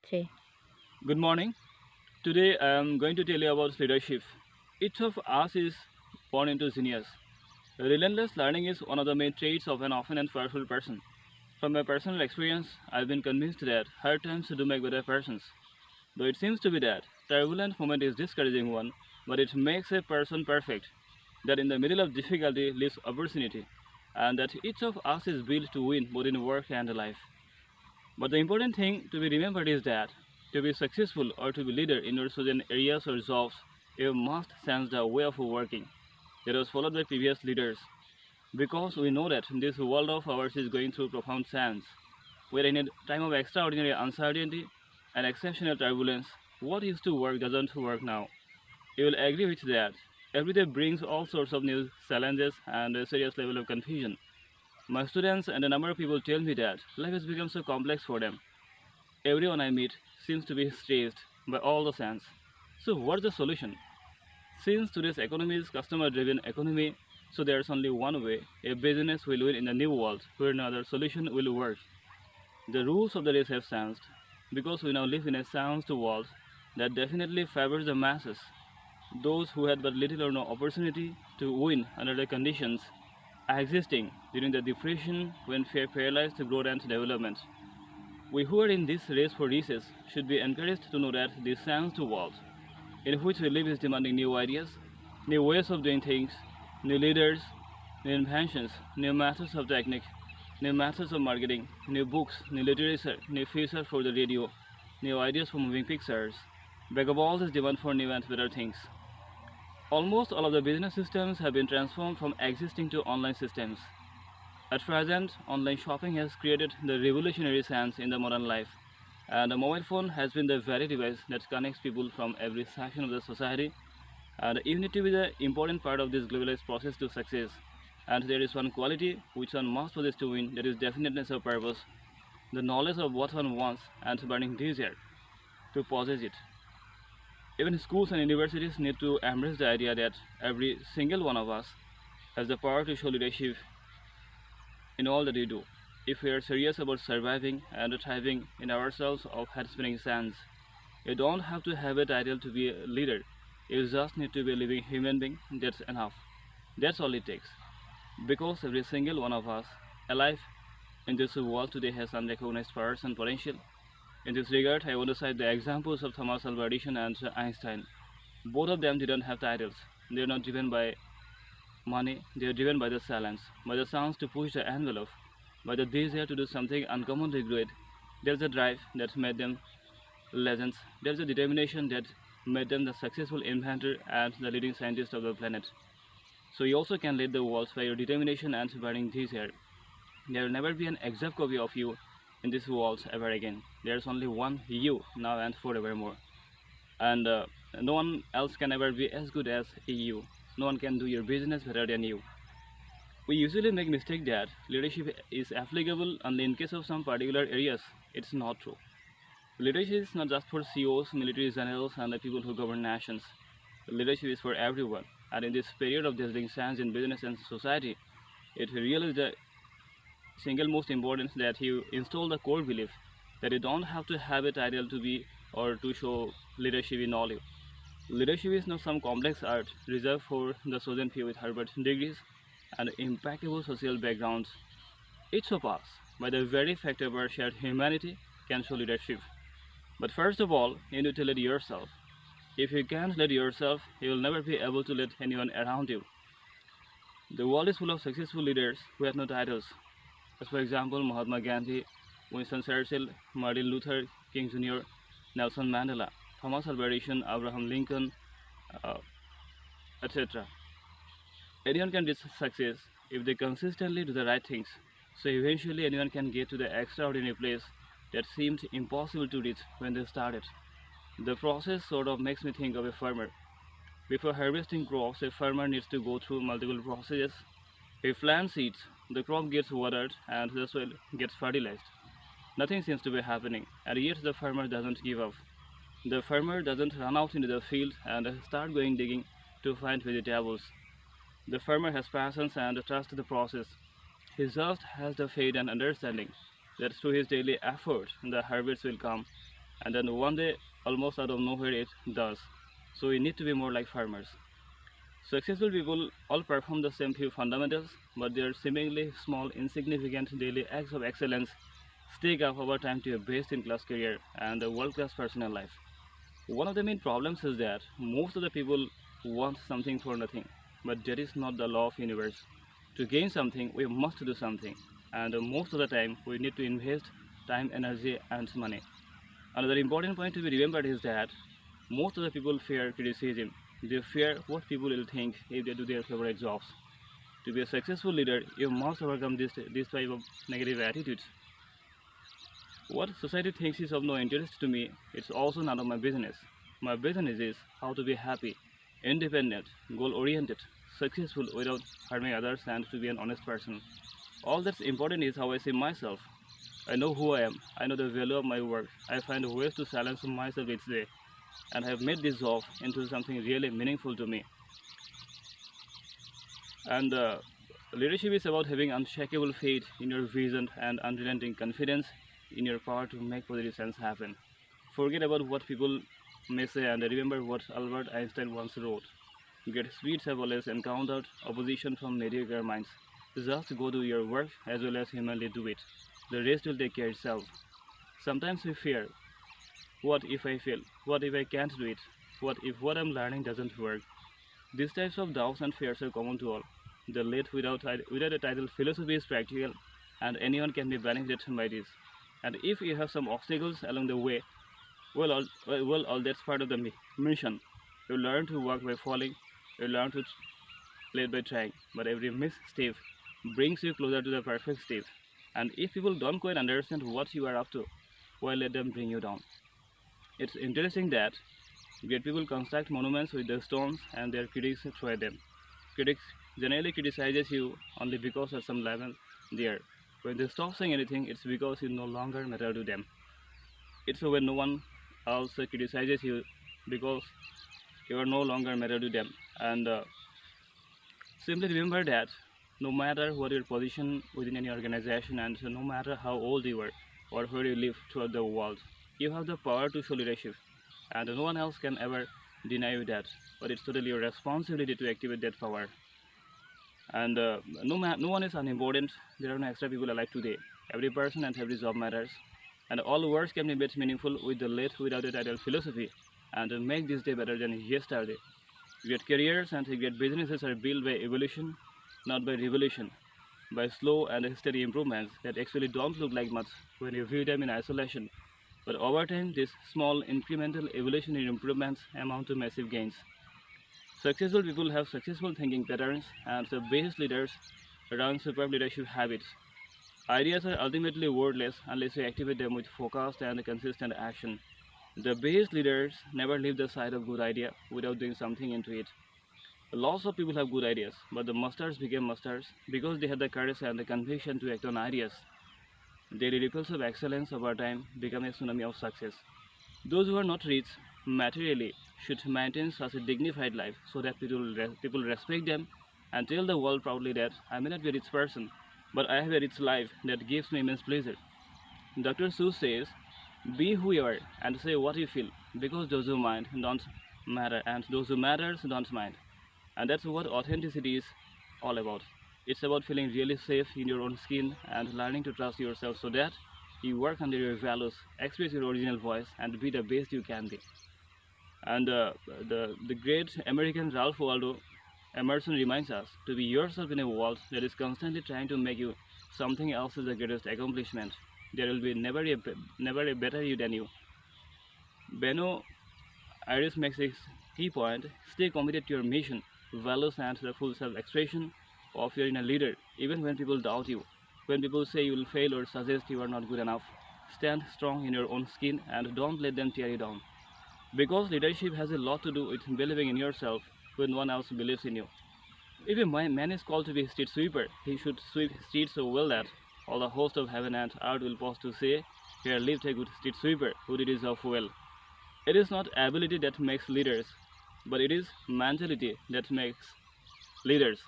Three. Good morning. Today I am going to tell you about leadership. Each of us is born into genius. Relentless learning is one of the main traits of an often and powerful person. From my personal experience, I've been convinced that hard times do make better persons. Though it seems to be that turbulent moment is discouraging one, but it makes a person perfect. That in the middle of difficulty lives opportunity, and that each of us is built to win both in work and life. But the important thing to be remembered is that to be successful or to be leader in your chosen areas or jobs, you must sense the way of working that was followed by previous leaders. Because we know that this world of ours is going through profound change. We're in a time of extraordinary uncertainty and exceptional turbulence. What used to work doesn't work now. You will agree with that. Every day brings all sorts of new challenges and a serious level of confusion. My students and a number of people tell me that life has become so complex for them. Everyone I meet seems to be stressed by all the sense. So what's the solution? Since today's economy is customer-driven economy, so there's only one way a business will win in the new world where no other solution will work. The rules of the race have changed because we now live in a changed world that definitely favors the masses, those who had but little or no opportunity to win under the conditions existing during the depression when fear paralyzed growth and development. We who are in this race for riches should be encouraged to know that this changed world in which we live is demanding new ideas, new ways of doing things, new leaders, new inventions, new methods of technique, new methods of marketing, new books, new literature, new features for the radio, new ideas for moving pictures. Above all this demand for new and better things. Almost all of the business systems have been transformed from existing to online systems. At present, online shopping has created the revolutionary sense in the modern life, and the mobile phone has been the very device that connects people from every section of the society. And you need to be the important part of this globalized process to success. And there is one quality which one must possess to win, that is definiteness of purpose, the knowledge of what one wants and burning desire to possess it. Even schools and universities need to embrace the idea that every single one of us has the power to show leadership in all that we do. If we are serious about surviving and thriving in ourselves of head spinning sands, you don't have to have a title to be a leader. You just need to be a living human being. That's enough. That's all it takes. Because every single one of us alive in this world today has unrecognized powers and potential. In this regard, I want to cite the examples of Thomas Alva Edison and Einstein. Both of them didn't have titles. They are not driven by money, they are driven by the silence, by the sounds to push the envelope, by the desire to do something uncommonly great. There's a drive that made them legends. There's a determination that made them the successful inventor and the leading scientist of the planet. So you also can lead the world by your determination and burning desire. There will never be an exact copy of you in this world ever again. There's only one you now and forevermore. And no one else can ever be as good as you. No one can do your business better than you. We usually make mistake that leadership is applicable only in case of some particular areas. It's not true. Leadership is not just for CEOs, military generals, and the people who govern nations. Leadership is for everyone. And in this period of dazzling change in business and society, it really is the single most important that you install the core belief that you don't have to have a title to be or to show leadership in all you. Leadership is not some complex art reserved for the chosen few with Harvard degrees and impeccable social backgrounds. Each of us, by the very fact of our shared humanity, can show leadership. But first of all, you need to lead yourself. If you can't lead yourself, you will never be able to lead anyone around you. The world is full of successful leaders who have no titles, as for example Mahatma Gandhi, Winston Churchill, Martin Luther King Jr., Nelson Mandela, Thomas Alva Edison, Abraham Lincoln, uh, etc. Anyone can reach success if they consistently do the right things. So eventually anyone can get to the extraordinary place that seemed impossible to reach when they started. The process sort of makes me think of a farmer. Before harvesting crops, a farmer needs to go through multiple processes. He plants seeds, the crop gets watered, and the soil gets fertilized. Nothing seems to be happening, and yet the farmer doesn't give up. The farmer doesn't run out into the field and start going digging to find vegetables. The farmer has patience and trusts the process. He just has the faith and understanding that through his daily effort the harvest will come. and then one day, almost out of nowhere, it does. So we need to be more like farmers. Successful people all perform the same few fundamentals, but their seemingly small, insignificant daily acts of excellence stack up over time to a best-in-class career and a world-class personal life. One of the main problems is that most of the people want something for nothing, but that is not the law of universe. To gain something, we must do something, and most of the time, we need to invest time, energy, and money. Another important point to be remembered is that most of the people fear criticism. They fear what people will think if they do their favorite jobs. To be a successful leader, you must overcome this type of negative attitudes. What society thinks is of no interest to me, it's also none of my business. My business is how to be happy, independent, goal oriented, successful without harming others, and to be an honest person. All that's important is how I see myself. I know who I am, I know the value of my work, I find ways to silence myself each day, and I have made this job into something really meaningful to me. And leadership is about having unshakable faith in your vision and unrelenting confidence in your power to make positive sense happen. Forget about what people may say and remember what Albert Einstein once wrote. Great spirits have always encountered opposition from mediocre minds. Just go do your work as well as humanly do it. The rest will take care itself. Sometimes we fear, what if I fail? What if I can't do it? What if what I'm learning doesn't work? These types of doubts and fears are common to all. The late without a title philosophy is practical, and anyone can be benefited by this. And if you have some obstacles along the way, all that's part of the mission. You learn to walk by falling, you learn to play by trying, but every misstep brings you closer to the perfect step. And if people don't quite understand what you are up to, well, let them bring you down. It's interesting that great people construct monuments with the stones and their critics throw them. Critics generally criticizes you only because of some level there. When they stop saying anything, it's because you no longer matter to them. It's when no one else criticizes you because you are no longer matter to them. And simply remember that no matter what your position within any organization and no matter how old you are or where you live throughout the world, you have the power to show leadership, and no one else can ever deny you that. But it's totally your responsibility to activate that power. And no one is unimportant. There are no extra people alive today. Every person and every job matters, and all words can be made meaningful with the late without a title philosophy, and make this day better than yesterday. Great careers and great businesses are built by evolution, not by revolution, by slow and steady improvements that actually don't look like much when you view them in isolation. But over time, these small incremental evolutionary improvements amount to massive gains. Successful people have successful thinking patterns, and the best leaders run superb leadership habits. Ideas are ultimately worthless unless you activate them with focused and consistent action. The best leaders never leave the side of good idea without doing something into it. Lots of people have good ideas, but the masters became masters because they had the courage and the conviction to act on ideas. Their ripples of excellence over time become a tsunami of success. Those who are not rich materially should maintain such a dignified life so that people respect them and tell the world proudly that I may not be a rich person, but I have a rich life that gives me immense pleasure. Dr. Seuss says, be who you are and say what you feel, because those who mind don't matter and those who matters don't mind. And that's what authenticity is all about. It's about feeling really safe in your own skin and learning to trust yourself so that you work under your values, express your original voice, and be the best you can be. And the great American Ralph Waldo Emerson reminds us to be yourself in a world that is constantly trying to make you something else is the greatest accomplishment. There will be never a better you than you. Beno Iris makes a key point: stay committed to your mission, values, and the full self-expression of your inner leader, even when people doubt you. When people say you will fail or suggest you are not good enough, stand strong in your own skin and don't let them tear you down. Because leadership has a lot to do with believing in yourself when no one else believes in you. If a man is called to be a street sweeper, he should sweep streets so well that all the host of heaven and earth will pause to say, here lived a good street sweeper who did his job well. It is not ability that makes leaders, but it is mentality that makes leaders.